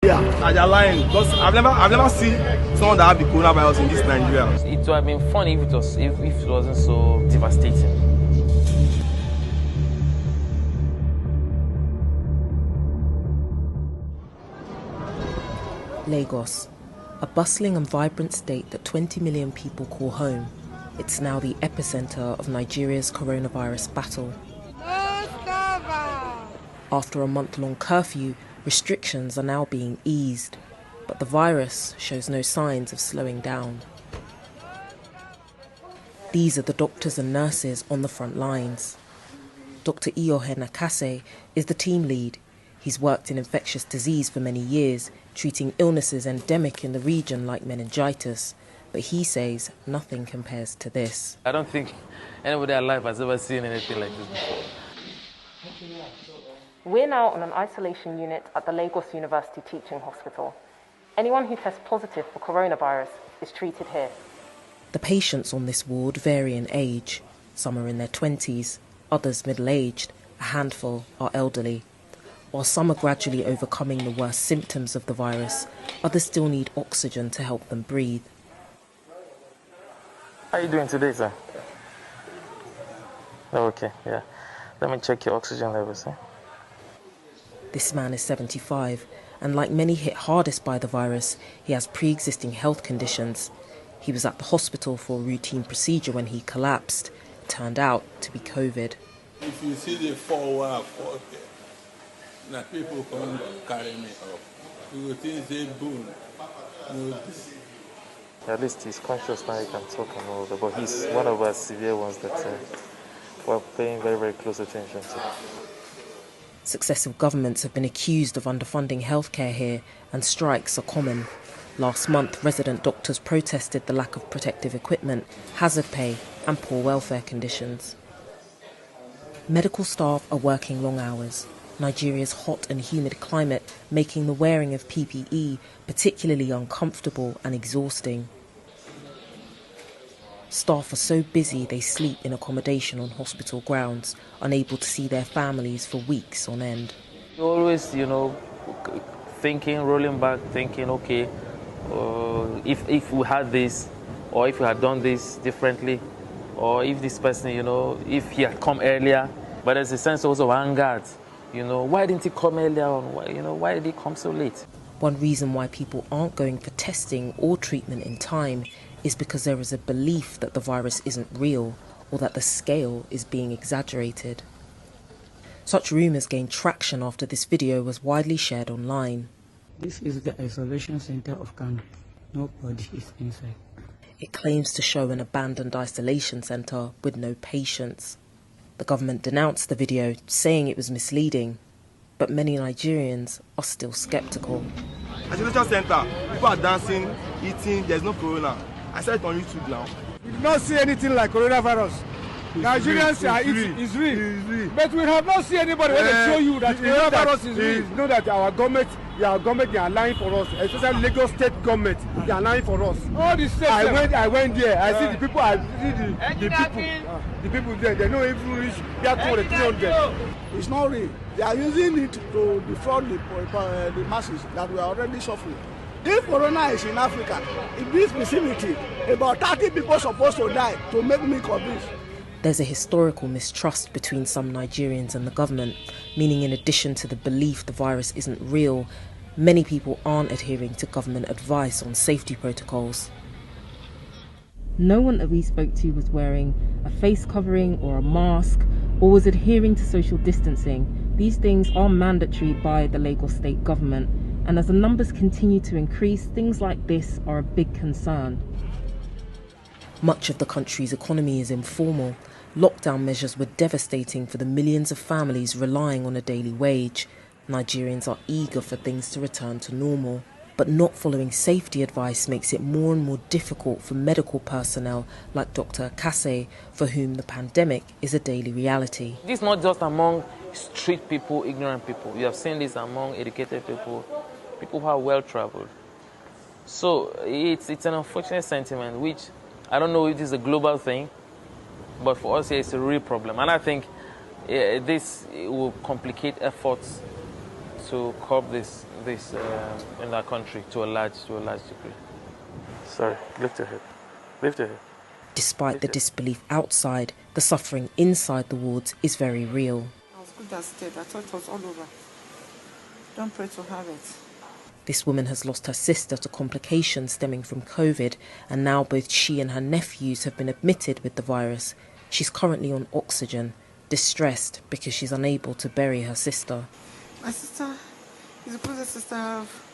They're lying because I've never seen someone that have the coronavirus in this Nigeria. It would have been funny if it wasn't so devastating. Lagos, a bustling and vibrant state that 20 million people call home. It's now the epicenter of Nigeria's coronavirus battle. After a month-long curfew, restrictions are now being eased, but the virus shows no signs of slowing down. These are the doctors and nurses on the front lines. Dr. Iyohe Nakase is the team lead. He's worked in infectious disease for many years, treating illnesses endemic in the region like meningitis. But he says nothing compares to this. I don't think anybody alive has ever seen anything like this before. We're now on an isolation unit at the Lagos University Teaching Hospital. Anyone who tests positive for coronavirus is treated here. The patients on this ward vary in age. Some are in their 20s, others middle-aged, a handful are elderly. While some are gradually overcoming the worst symptoms of the virus, others still need oxygen to help them breathe. How are you doing today, sir? Oh, okay, yeah. Let me check your oxygen levels, sir. This man is 75, and like many hit hardest by the virus, he has pre-existing health conditions. He was at the hospital for a routine procedure when he collapsed. It turned out to be COVID. If you see the forward here, now people come carry me up. You will think they boom. At least he's conscious now, he can talk and all that, but he's one of our severe ones that we're paying very, very close attention to. Successive governments have been accused of underfunding healthcare here, and strikes are common. Last month, resident doctors protested the lack of protective equipment, hazard pay and poor welfare conditions. Medical staff are working long hours. Nigeria's hot and humid climate making the wearing of PPE particularly uncomfortable and exhausting. Staff are so busy they sleep in accommodation on hospital grounds, unable to see their families for weeks on end. Always, thinking, rolling back, thinking, okay, if we had this, or if we had done this differently, or if this person, if he had come earlier. But there's a sense also of anger. Why didn't he come earlier on? Why did he come so late? One reason why people aren't going for testing or treatment in time is because there is a belief that the virus isn't real or that the scale is being exaggerated. Such rumours gained traction after this video was widely shared online. This is the isolation center of Kano. Nobody is inside. It claims to show an abandoned isolation centre with no patients. The government denounced the video, saying it was misleading, but many Nigerians are still sceptical. Isolation center, people are dancing, eating, there's no corona. I saw it on YouTube now. We did not see anything like coronavirus. Nigerians are eating, it's real. But we have not seen anybody when they show you that coronavirus is real. You know that our government, they are lying for us, especially Lagos state government, they are lying for us. All the states. I went there, I see the people, the people there, they don't even reach their 300. It's not real. They are using it to defraud the masses that we are already suffering. If corona is in Africa, in this vicinity, about 30 people are supposed to die to make me convinced. There's a historical mistrust between some Nigerians and the government, meaning in addition to the belief the virus isn't real, many people aren't adhering to government advice on safety protocols. No one that we spoke to was wearing a face covering or a mask or was adhering to social distancing. These things are mandatory by the Lagos state government, and as the numbers continue to increase, things like this are a big concern. Much of the country's economy is informal. Lockdown measures were devastating for the millions of families relying on a daily wage. Nigerians are eager for things to return to normal. But not following safety advice makes it more and more difficult for medical personnel like Dr. Akase, for whom the pandemic is a daily reality. This is not just among street people, ignorant people. You have seen this among educated people, people who are well-traveled. So it's an unfortunate sentiment, which I don't know if this is a global thing, but for us here it's a real problem. And I think this will complicate efforts to curb this in our country to a large degree. Sorry, lift your head. Lift your head. Despite the disbelief outside, the suffering inside the wards is very real. I was good as dead. I thought it was all over. Don't pray to have it. This woman has lost her sister to complications stemming from COVID, and now both she and her nephews have been admitted with the virus. She's currently on oxygen, distressed because she's unable to bury her sister. My sister is the closest sister I have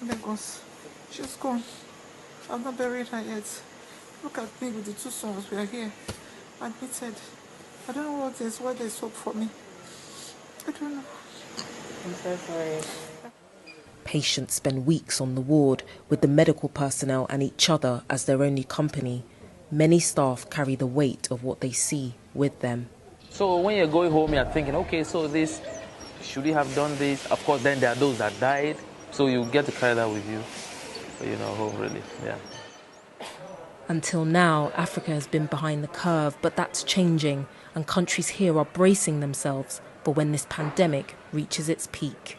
in Lagos. She's gone. I've not buried her yet. Look at me with the two sons. We are here, admitted. I don't know why there's hope for me. I don't know. I'm so sorry. Patients spend weeks on the ward with the medical personnel and each other as their only company. Many staff carry the weight of what they see with them. So when you're going home, you're thinking, okay, so this, should we have done this? Of course, then there are those that died, so you get to carry that with you, home really, yeah. Until now, Africa has been behind the curve, but that's changing, and countries here are bracing themselves for when this pandemic reaches its peak.